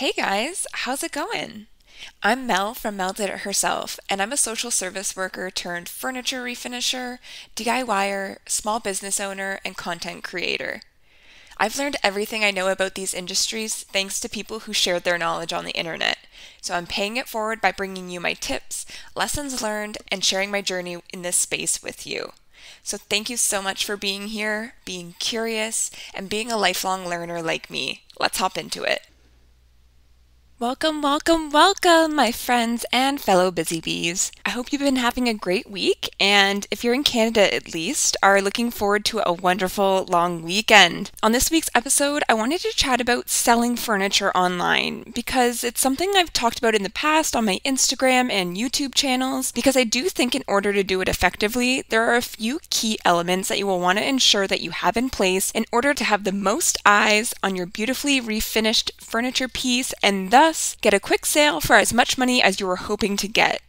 Hey guys, how's it going? I'm Mel from MelDidItHerself, and I'm a social service worker turned furniture refinisher, DIYer, small business owner, and content creator. I've learned everything I know about these industries thanks to people who shared their knowledge on the internet, so I'm paying it forward by bringing you my tips, lessons learned, and sharing my journey in this space with you. So thank you so much for being here, being curious, and being a lifelong learner like me. Let's hop into it. Welcome, welcome, welcome, my friends and fellow busy bees. I hope you've been having a great week, and if you're in Canada at least, are looking forward to a wonderful long weekend. On this week's episode, I wanted to chat about selling furniture online because it's something I've talked about in the past on my Instagram and YouTube channels, because I do think in order to do it effectively, there are a few key elements that you will want to ensure that you have in place in order to have the most eyes on your beautifully refinished furniture piece and thus get a quick sale for as much money as you were hoping to get.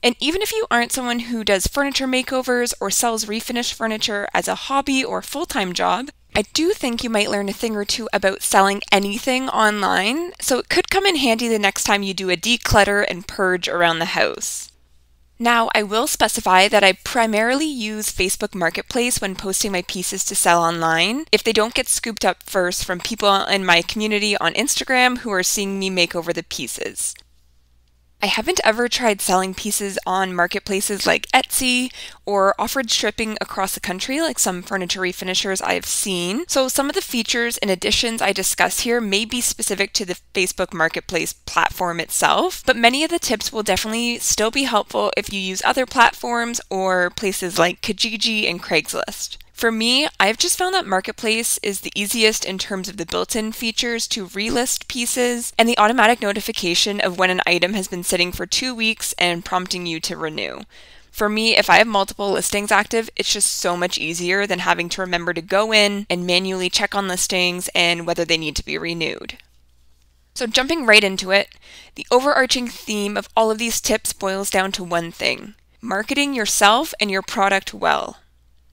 And even if you aren't someone who does furniture makeovers or sells refinished furniture as a hobby or full-time job, I do think you might learn a thing or two about selling anything online, so it could come in handy the next time you do a declutter and purge around the house. Now, I will specify that I primarily use Facebook Marketplace when posting my pieces to sell online, if they don't get scooped up first from people in my community on Instagram who are seeing me make over the pieces. I haven't ever tried selling pieces on marketplaces like Etsy or offered shipping across the country like some furniture refinishers I've seen, so some of the features and additions I discuss here may be specific to the Facebook Marketplace platform itself, but many of the tips will definitely still be helpful if you use other platforms or places like Kijiji and Craigslist. For me, I've just found that Marketplace is the easiest in terms of the built-in features to relist pieces and the automatic notification of when an item has been sitting for 2 weeks and prompting you to renew. For me, if I have multiple listings active, it's just so much easier than having to remember to go in and manually check on listings and whether they need to be renewed. So jumping right into it, the overarching theme of all of these tips boils down to one thing: marketing yourself and your product well.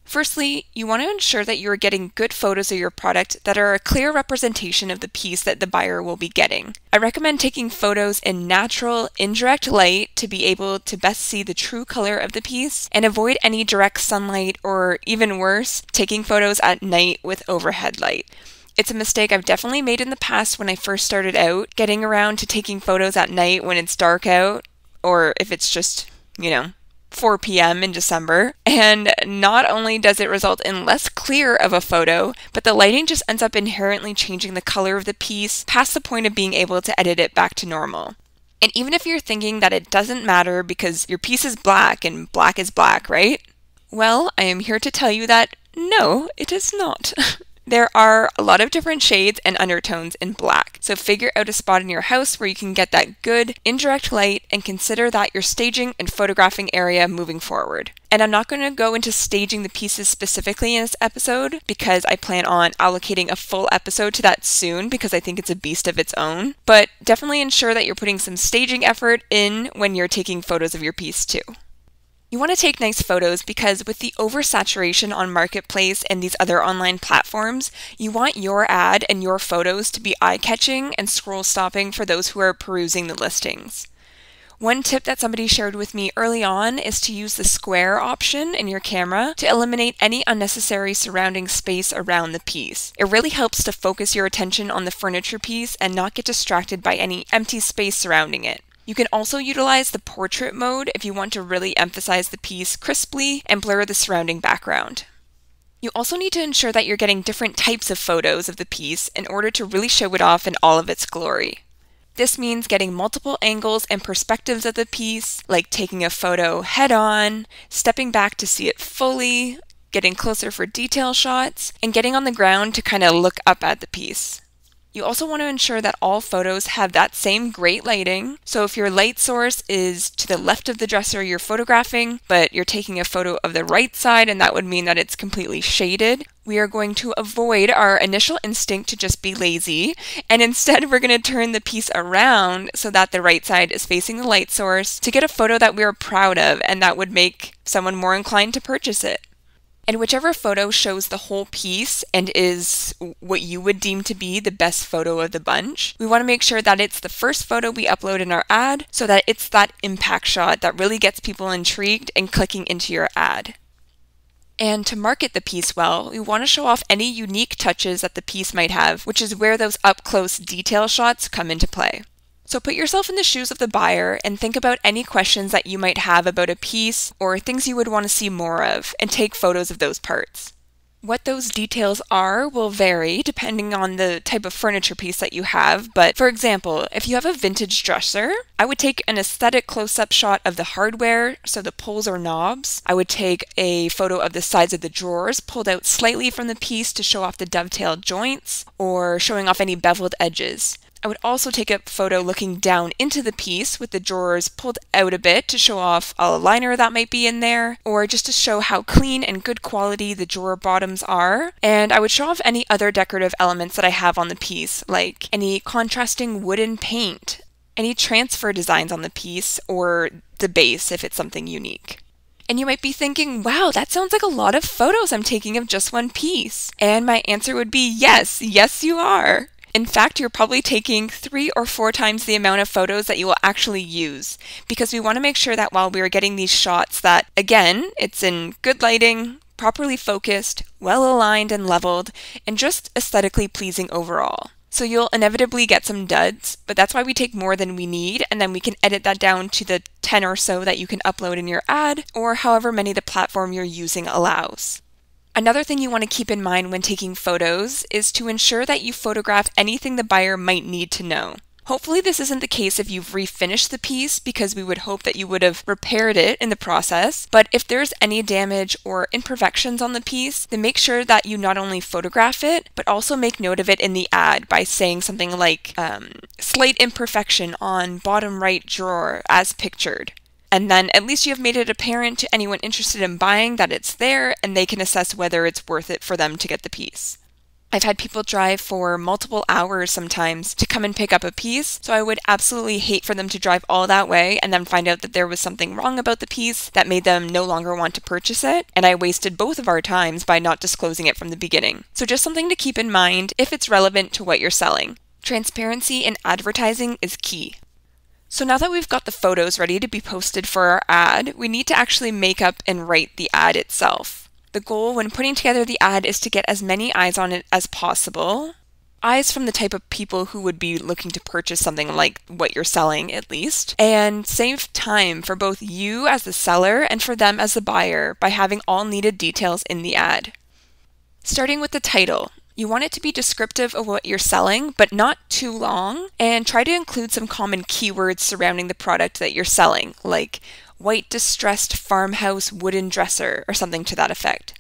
Firstly, you want to ensure that you are getting good photos of your product that are a clear representation of the piece that the buyer will be getting. I recommend taking photos in natural, indirect light to be able to best see the true color of the piece and avoid any direct sunlight, or even worse, taking photos at night with overhead light. It's a mistake I've definitely made in the past when I first started out, getting around to taking photos at night when it's dark out, or if it's just, 4 p.m. in December, and not only does it result in less clear of a photo, but the lighting just ends up inherently changing the color of the piece past the point of being able to edit it back to normal. And even if you're thinking that it doesn't matter because your piece is black and black is black, right? Well, I am here to tell you that no, it is not. There are a lot of different shades and undertones in black, so figure out a spot in your house where you can get that good indirect light and consider that your staging and photographing area moving forward. And I'm not going to go into staging the pieces specifically in this episode because I plan on allocating a full episode to that soon because I think it's a beast of its own, but definitely ensure that you're putting some staging effort in when you're taking photos of your piece too. You want to take nice photos because with the oversaturation on Marketplace and these other online platforms, you want your ad and your photos to be eye-catching and scroll-stopping for those who are perusing the listings. One tip that somebody shared with me early on is to use the square option in your camera to eliminate any unnecessary surrounding space around the piece. It really helps to focus your attention on the furniture piece and not get distracted by any empty space surrounding it. You can also utilize the portrait mode if you want to really emphasize the piece crisply and blur the surrounding background. You also need to ensure that you're getting different types of photos of the piece in order to really show it off in all of its glory. This means getting multiple angles and perspectives of the piece, like taking a photo head-on, stepping back to see it fully, getting closer for detail shots, and getting on the ground to kind of look up at the piece. You also want to ensure that all photos have that same great lighting. So if your light source is to the left of the dresser you're photographing, but you're taking a photo of the right side and that would mean that it's completely shaded, we are going to avoid our initial instinct to just be lazy, and instead we're going to turn the piece around so that the right side is facing the light source to get a photo that we are proud of and that would make someone more inclined to purchase it. And whichever photo shows the whole piece and is what you would deem to be the best photo of the bunch, we want to make sure that it's the first photo we upload in our ad so that it's that impact shot that really gets people intrigued and clicking into your ad. And to market the piece well, we want to show off any unique touches that the piece might have, which is where those up-close detail shots come into play. So put yourself in the shoes of the buyer and think about any questions that you might have about a piece or things you would want to see more of, and take photos of those parts. What those details are will vary depending on the type of furniture piece that you have, but for example, if you have a vintage dresser, I would take an aesthetic close-up shot of the hardware, so the pulls or knobs. I would take a photo of the sides of the drawers pulled out slightly from the piece to show off the dovetailed joints or showing off any beveled edges. I would also take a photo looking down into the piece with the drawers pulled out a bit to show off a liner that might be in there, or just to show how clean and good quality the drawer bottoms are. And I would show off any other decorative elements that I have on the piece, like any contrasting wooden paint, any transfer designs on the piece, or the base if it's something unique. And you might be thinking, wow, that sounds like a lot of photos I'm taking of just one piece. And my answer would be yes, yes you are. In fact, you're probably taking 3 or 4 times the amount of photos that you will actually use, because we want to make sure that while we are getting these shots that, again, it's in good lighting, properly focused, well aligned and leveled, and just aesthetically pleasing overall. So you'll inevitably get some duds, but that's why we take more than we need, and then we can edit that down to the 10 or so that you can upload in your ad, or however many the platform you're using allows. Another thing you want to keep in mind when taking photos is to ensure that you photograph anything the buyer might need to know. Hopefully this isn't the case if you've refinished the piece, because we would hope that you would have repaired it in the process, but if there's any damage or imperfections on the piece, then make sure that you not only photograph it, but also make note of it in the ad by saying something like, slight imperfection on bottom right drawer as pictured. And then at least you have made it apparent to anyone interested in buying that it's there, and they can assess whether it's worth it for them to get the piece. I've had people drive for multiple hours sometimes to come and pick up a piece, so I would absolutely hate for them to drive all that way and then find out that there was something wrong about the piece that made them no longer want to purchase it, and I wasted both of our times by not disclosing it from the beginning. So just something to keep in mind if it's relevant to what you're selling. Transparency in advertising is key. So now that we've got the photos ready to be posted for our ad, we need to actually make up and write the ad itself. The goal when putting together the ad is to get as many eyes on it as possible. Eyes from the type of people who would be looking to purchase something like what you're selling, at least. And save time for both you as the seller and for them as the buyer by having all needed details in the ad. Starting with the title. You want it to be descriptive of what you're selling, but not too long, and try to include some common keywords surrounding the product that you're selling, like white distressed farmhouse wooden dresser or something to that effect.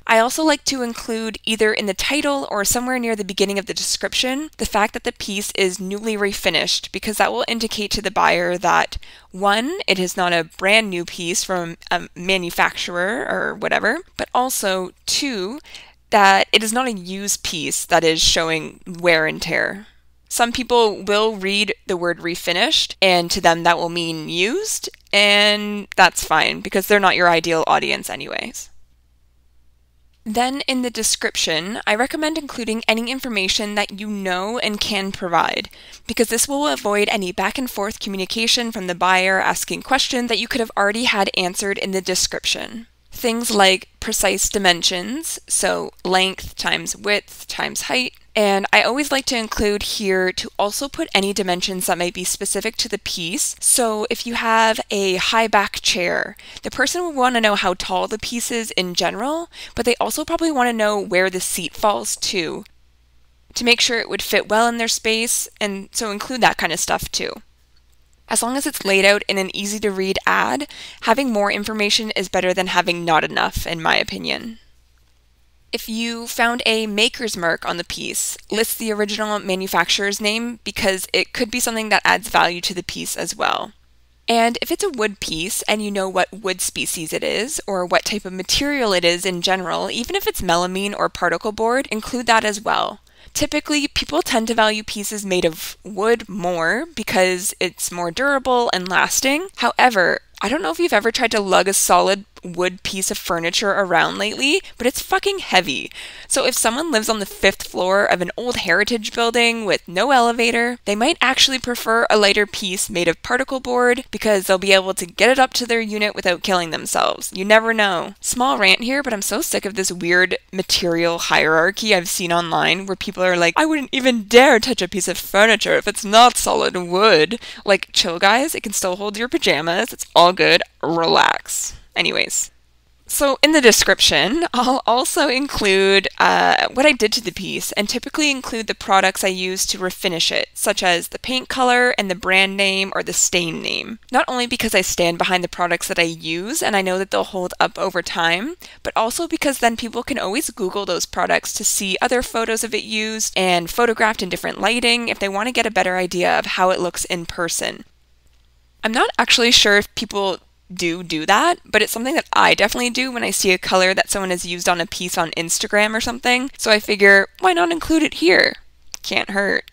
I also like to include either in the title or somewhere near the beginning of the description the fact that the piece is newly refinished, because that will indicate to the buyer that 1, it is not a brand new piece from a manufacturer or whatever, but also 2, that it is not a used piece that is showing wear and tear. Some people will read the word refinished, and to them that will mean used, and that's fine because they're not your ideal audience anyways. Then in the description, I recommend including any information that you know and can provide, because this will avoid any back and forth communication from the buyer asking questions that you could have already had answered in the description. Things like precise dimensions, so length times width times height. And I always like to include here to also put any dimensions that might be specific to the piece. So if you have a high back chair, the person will want to know how tall the piece is in general, but they also probably want to know where the seat falls to make sure it would fit well in their space, and so include that kind of stuff too. As long as it's laid out in an easy to read ad, having more information is better than having not enough, in my opinion. If you found a maker's mark on the piece, list the original manufacturer's name, because it could be something that adds value to the piece as well. And if it's a wood piece and you know what wood species it is, or what type of material it is in general, even if it's melamine or particle board, include that as well. Typically, people tend to value pieces made of wood more because it's more durable and lasting. However, I don't know if you've ever tried to lug a solid wood piece of furniture around lately, but it's fucking heavy. So if someone lives on the 5th floor of an old heritage building with no elevator, they might actually prefer a lighter piece made of particle board because they'll be able to get it up to their unit without killing themselves. You never know. Small rant here, but I'm so sick of this weird material hierarchy I've seen online where people are like, I wouldn't even dare touch a piece of furniture if it's not solid wood. Like, chill guys, it can still hold your pajamas. It's all good. Relax. Anyways, so in the description, I'll also include what I did to the piece and typically include the products I use to refinish it, such as the paint color and the brand name or the stain name. Not only because I stand behind the products that I use and I know that they'll hold up over time, but also because then people can always Google those products to see other photos of it used and photographed in different lighting if they want to get a better idea of how it looks in person. I'm not actually sure if people do that, but it's something that I definitely do when I see a color that someone has used on a piece on Instagram or something, so I figure, why not include it here? Can't hurt.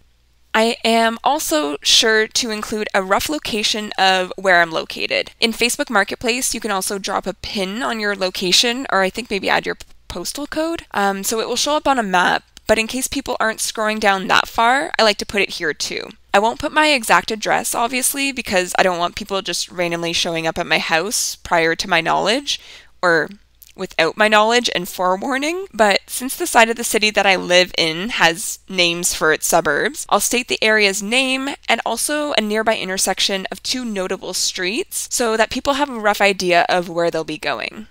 I am also sure to include a rough location of where I'm located. In Facebook Marketplace, you can also drop a pin on your location, or I think maybe add your postal code, so it will show up on a map, but in case people aren't scrolling down that far, I like to put it here too. I won't put my exact address, obviously, because I don't want people just randomly showing up at my house prior to my knowledge, or without my knowledge and forewarning, but since the side of the city that I live in has names for its suburbs, I'll state the area's name and also a nearby intersection of 2 notable streets so that people have a rough idea of where they'll be going.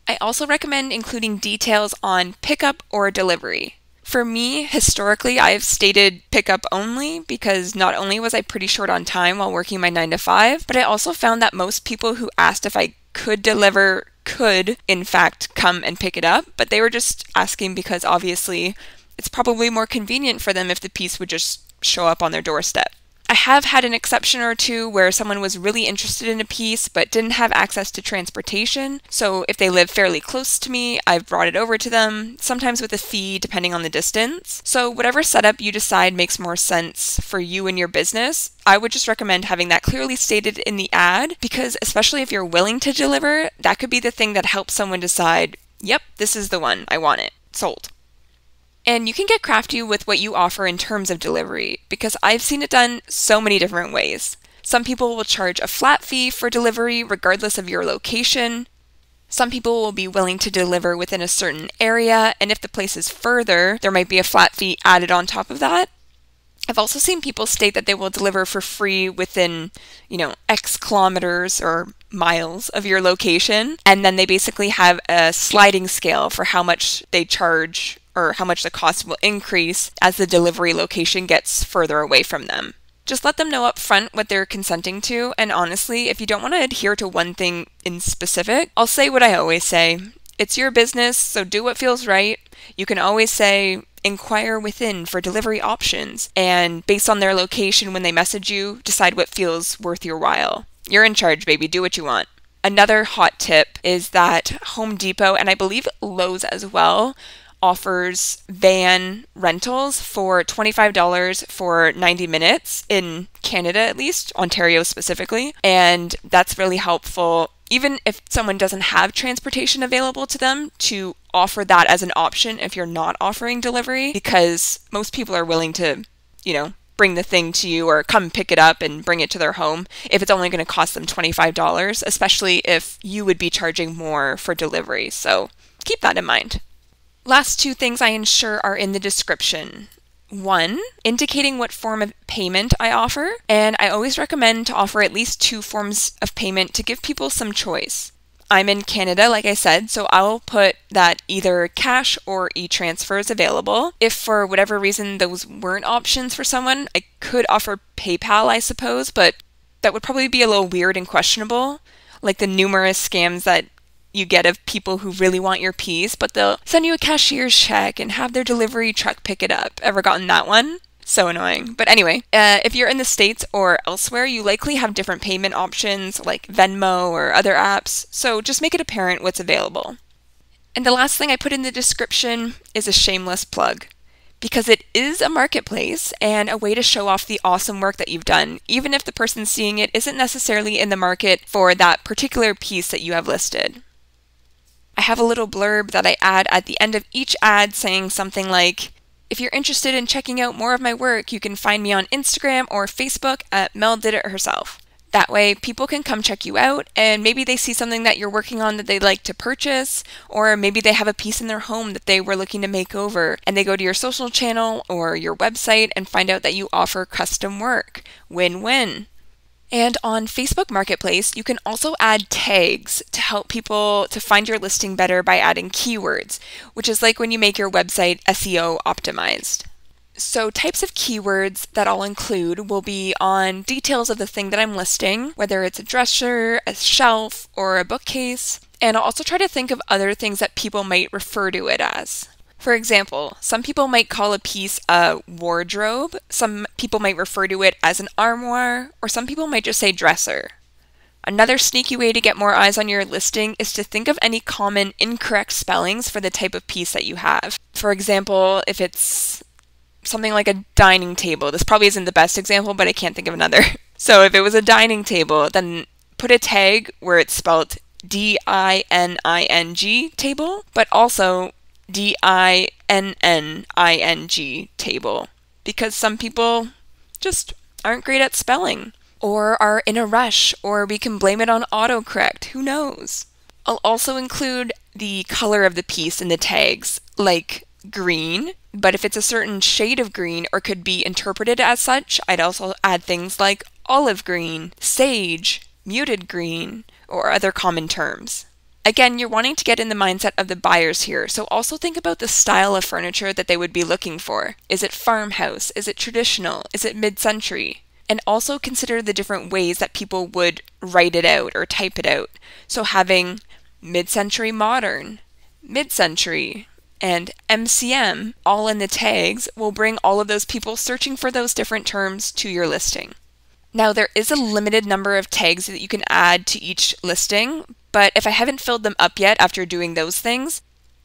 I also recommend including details on pickup or delivery. For me, historically, I have stated pickup only because not only was I pretty short on time while working my 9 to 5, but I also found that most people who asked if I could deliver could, in fact, come and pick it up, but they were just asking because obviously it's probably more convenient for them if the piece would just show up on their doorstep. I have had an exception or two where someone was really interested in a piece but didn't have access to transportation, so if they live fairly close to me, I've brought it over to them, sometimes with a fee depending on the distance. So whatever setup you decide makes more sense for you and your business, I would just recommend having that clearly stated in the ad, because especially if you're willing to deliver, that could be the thing that helps someone decide, yep, this is the one, I want it, sold. And you can get crafty with what you offer in terms of delivery, because I've seen it done so many different ways. Some people will charge a flat fee for delivery regardless of your location. Some people will be willing to deliver within a certain area, and if the place is further, there might be a flat fee added on top of that. I've also seen people state that they will deliver for free within, X kilometers or miles of your location, and then they basically have a sliding scale for how much they charge or how much the cost will increase as the delivery location gets further away from them. Just let them know up front what they're consenting to, and honestly, if you don't want to adhere to one thing in specific, I'll say what I always say. It's your business, so do what feels right. You can always say, inquire within for delivery options, and based on their location when they message you, decide what feels worth your while. You're in charge, baby. Do what you want. Another hot tip is that Home Depot, and I believe Lowe's as well, offers van rentals for $25 for 90 minutes in Canada, at least, Ontario specifically, and that's really helpful even if someone doesn't have transportation available to them, to offer that as an option if you're not offering delivery, because most people are willing to, bring the thing to you or come pick it up and bring it to their home if it's only going to cost them $25, especially if you would be charging more for delivery. So keep that in mind. Last 2 things I ensure are in the description. 1, indicating what form of payment I offer, and I always recommend to offer at least 2 forms of payment to give people some choice. I'm in Canada, like I said, so I'll put that either cash or e-transfer is available. If for whatever reason those weren't options for someone, I could offer PayPal, I suppose, but that would probably be a little weird and questionable, like the numerous scams that you get of people who really want your piece, but they'll send you a cashier's check and have their delivery truck pick it up. Ever gotten that one? So annoying. But anyway, if you're in the States or elsewhere, you likely have different payment options like Venmo or other apps, so just make it apparent what's available. And the last thing I put in the description is a shameless plug, because it is a marketplace and a way to show off the awesome work that you've done, even if the person seeing it isn't necessarily in the market for that particular piece that you have listed. I have a little blurb that I add at the end of each ad saying something like, if you're interested in checking out more of my work, you can find me on Instagram or Facebook at MelDidItHerself. That way, people can come check you out, and maybe they see something that you're working on that they'd like to purchase, or maybe they have a piece in their home that they were looking to make over, and they go to your social channel or your website and find out that you offer custom work. Win-win. And on Facebook Marketplace, you can also add tags to help people to find your listing better by adding keywords, which is like when you make your website SEO optimized. So types of keywords that I'll include will be on details of the thing that I'm listing, whether it's a dresser, a shelf, or a bookcase. And I'll also try to think of other things that people might refer to it as. For example, some people might call a piece a wardrobe, some people might refer to it as an armoire, or some people might just say dresser. Another sneaky way to get more eyes on your listing is to think of any common incorrect spellings for the type of piece that you have. For example, if it's something like a dining table. This probably isn't the best example, but I can't think of another. So if it was a dining table, then put a tag where it's spelled DINING table, but also DINNING table, because some people just aren't great at spelling, or are in a rush, or we can blame it on autocorrect. Who knows? I'll also include the color of the piece in the tags, like green, but if it's a certain shade of green or could be interpreted as such, I'd also add things like olive green, sage, muted green, or other common terms. Again, you're wanting to get in the mindset of the buyers here, so also think about the style of furniture that they would be looking for. Is it farmhouse? Is it traditional? Is it mid-century? And also consider the different ways that people would write it out or type it out. So having mid-century modern, mid-century, and MCM all in the tags will bring all of those people searching for those different terms to your listing. Now, there is a limited number of tags that you can add to each listing, but if I haven't filled them up yet after doing those things,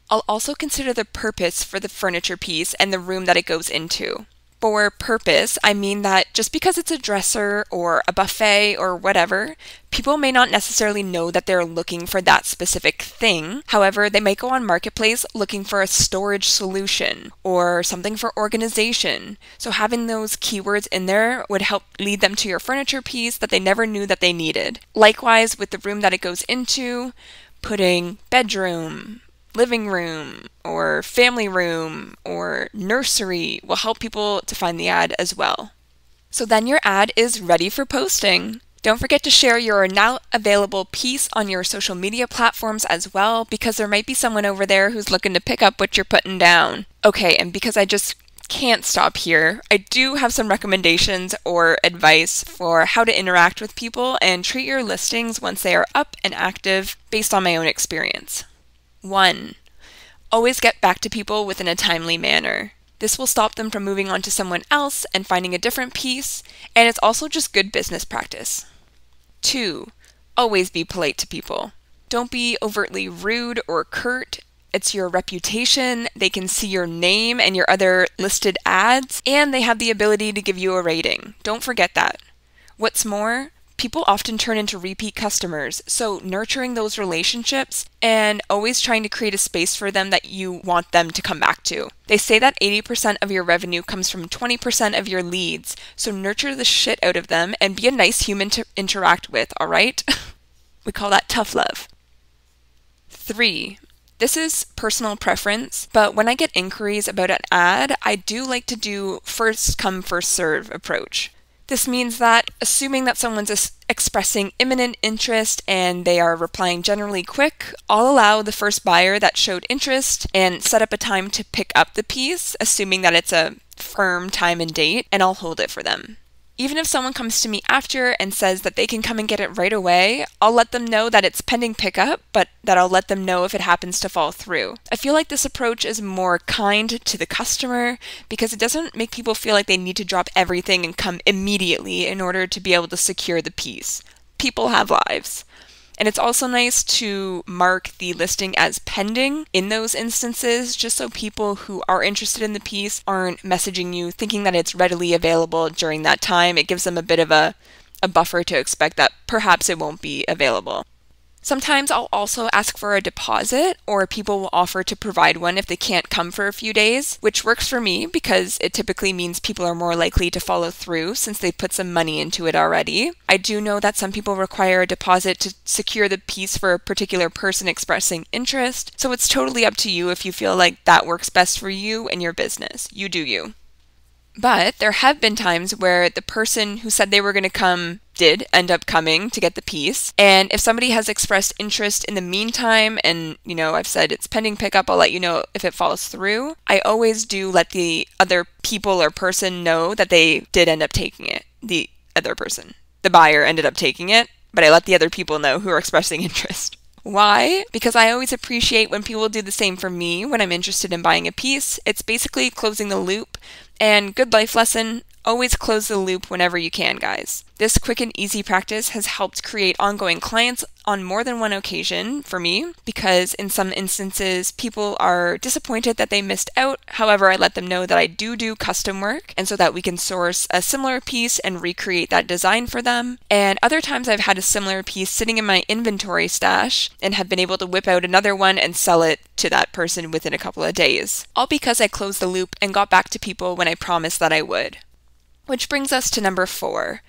I'll also consider the purpose for the furniture piece and the room that it goes into. For purpose, I mean that just because it's a dresser or a buffet or whatever, people may not necessarily know that they're looking for that specific thing. However, they might go on Marketplace looking for a storage solution or something for organization. So having those keywords in there would help lead them to your furniture piece that they never knew that they needed. Likewise, with the room that it goes into, putting bedroom, living room, or family room, or nursery will help people to find the ad as well. So then your ad is ready for posting. Don't forget to share your now available piece on your social media platforms as well, because there might be someone over there who's looking to pick up what you're putting down. Okay, and because I just can't stop here, I do have some recommendations or advice for how to interact with people and treat your listings once they are up and active based on my own experience. 1. Always get back to people within a timely manner. This will stop them from moving on to someone else and finding a different piece, and it's also just good business practice. 2. Always be polite to people. Don't be overtly rude or curt. It's your reputation, they can see your name and your other listed ads, and they have the ability to give you a rating. Don't forget that. What's more, people often turn into repeat customers, so nurturing those relationships and always trying to create a space for them that you want them to come back to. They say that 80% of your revenue comes from 20% of your leads, so nurture the shit out of them and be a nice human to interact with, alright? We call that tough love. 3. This is personal preference, but when I get inquiries about an ad, I do like to do first come, first serve approach. This means that, assuming that someone's expressing imminent interest and they are replying generally quick, I'll allow the first buyer that showed interest and set up a time to pick up the piece, assuming that it's a firm time and date, and I'll hold it for them. Even if someone comes to me after and says that they can come and get it right away, I'll let them know that it's pending pickup, but that I'll let them know if it happens to fall through. I feel like this approach is more kind to the customer because it doesn't make people feel like they need to drop everything and come immediately in order to be able to secure the piece. People have lives. And it's also nice to mark the listing as pending in those instances, just so people who are interested in the piece aren't messaging you thinking that it's readily available during that time. It gives them a bit of a buffer to expect that perhaps it won't be available. Sometimes I'll also ask for a deposit, or people will offer to provide one if they can't come for a few days, which works for me because it typically means people are more likely to follow through since they put some money into it already. I do know that some people require a deposit to secure the piece for a particular person expressing interest, so it's totally up to you if you feel like that works best for you and your business. You do you. But there have been times where the person who said they were going to come did end up coming to get the piece. And if somebody has expressed interest in the meantime, and I've said it's pending pickup, I'll let you know if it falls through. I always do let the other people or person know that they did end up taking it. The other person. The buyer ended up taking it, but I let the other people know who are expressing interest. Why? Because I always appreciate when people do the same for me when I'm interested in buying a piece. It's basically closing the loop. And good life lesson, always close the loop whenever you can, guys. This quick and easy practice has helped create ongoing clients on more than one occasion for me, because in some instances, people are disappointed that they missed out. However, I let them know that I do custom work, and so that we can source a similar piece and recreate that design for them. And other times I've had a similar piece sitting in my inventory stash and have been able to whip out another one and sell it to that person within a couple of days. All because I closed the loop and got back to people when I promised that I would. Which brings us to number 4.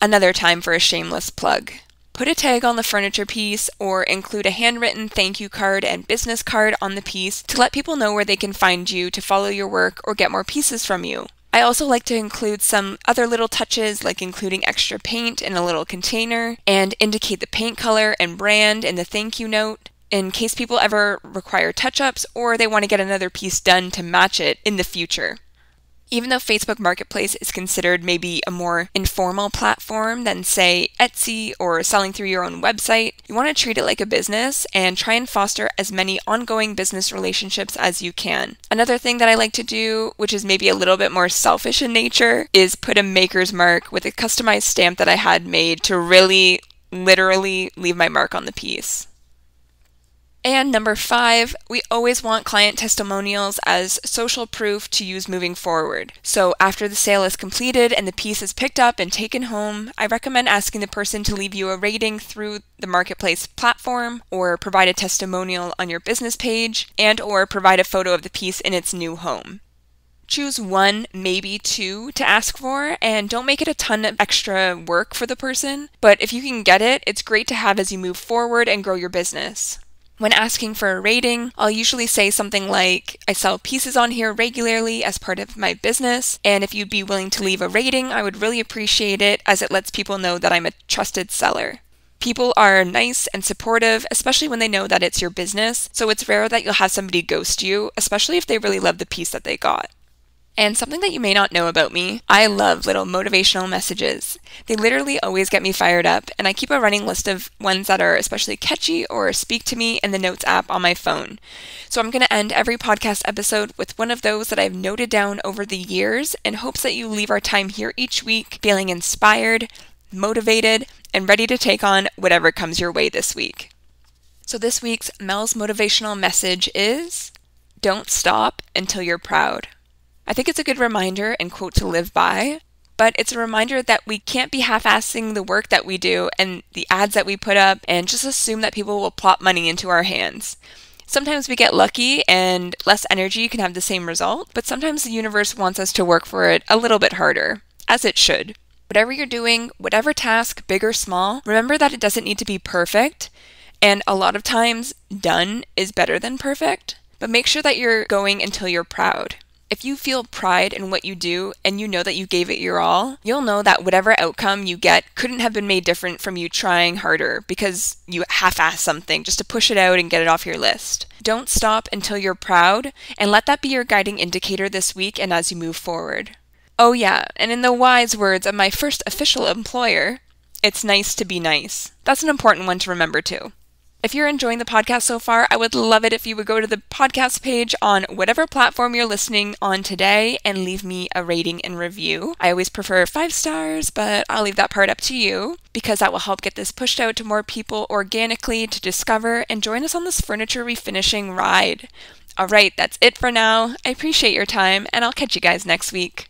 Another time for a shameless plug. Put a tag on the furniture piece or include a handwritten thank you card and business card on the piece to let people know where they can find you to follow your work or get more pieces from you. I also like to include some other little touches, like including extra paint in a little container and indicate the paint color and brand in the thank you note in case people ever require touch-ups or they want to get another piece done to match it in the future. Even though Facebook Marketplace is considered maybe a more informal platform than, say, Etsy or selling through your own website, you want to treat it like a business and try and foster as many ongoing business relationships as you can. Another thing that I like to do, which is maybe a little bit more selfish in nature, is put a maker's mark with a customized stamp that I had made to really, literally leave my mark on the piece. And number 5, we always want client testimonials as social proof to use moving forward. So after the sale is completed and the piece is picked up and taken home, I recommend asking the person to leave you a rating through the marketplace platform, or provide a testimonial on your business page, and or provide a photo of the piece in its new home. Choose 1, maybe 2 to ask for, and don't make it a ton of extra work for the person. But if you can get it, it's great to have as you move forward and grow your business. When asking for a rating, I'll usually say something like, I sell pieces on here regularly as part of my business, and if you'd be willing to leave a rating, I would really appreciate it, as it lets people know that I'm a trusted seller. People are nice and supportive, especially when they know that it's your business, so it's rare that you'll have somebody ghost you, especially if they really love the piece that they got. And something that you may not know about me, I love little motivational messages. They literally always get me fired up, and I keep a running list of ones that are especially catchy or speak to me in the Notes app on my phone. So I'm going to end every podcast episode with one of those that I've noted down over the years, in hopes that you leave our time here each week feeling inspired, motivated, and ready to take on whatever comes your way this week. So this week's Mel's motivational message is, don't stop until you're proud. I think it's a good reminder and quote to live by, but it's a reminder that we can't be half-assing the work that we do and the ads that we put up and just assume that people will plop money into our hands. Sometimes we get lucky and less energy can have the same result, but sometimes the universe wants us to work for it a little bit harder, as it should. Whatever you're doing, whatever task, big or small, remember that it doesn't need to be perfect, and a lot of times, done is better than perfect, but make sure that you're going until you're proud. If you feel pride in what you do and you know that you gave it your all, you'll know that whatever outcome you get couldn't have been made different from you trying harder because you half-assed something just to push it out and get it off your list. Don't stop until you're proud, and let that be your guiding indicator this week and as you move forward. Oh yeah, and in the wise words of my first official employer, it's nice to be nice. That's an important one to remember too. If you're enjoying the podcast so far, I would love it if you would go to the podcast page on whatever platform you're listening on today and leave me a rating and review. I always prefer 5 stars, but I'll leave that part up to you, because that will help get this pushed out to more people organically to discover and join us on this furniture refinishing ride. All right, that's it for now. I appreciate your time, and I'll catch you guys next week.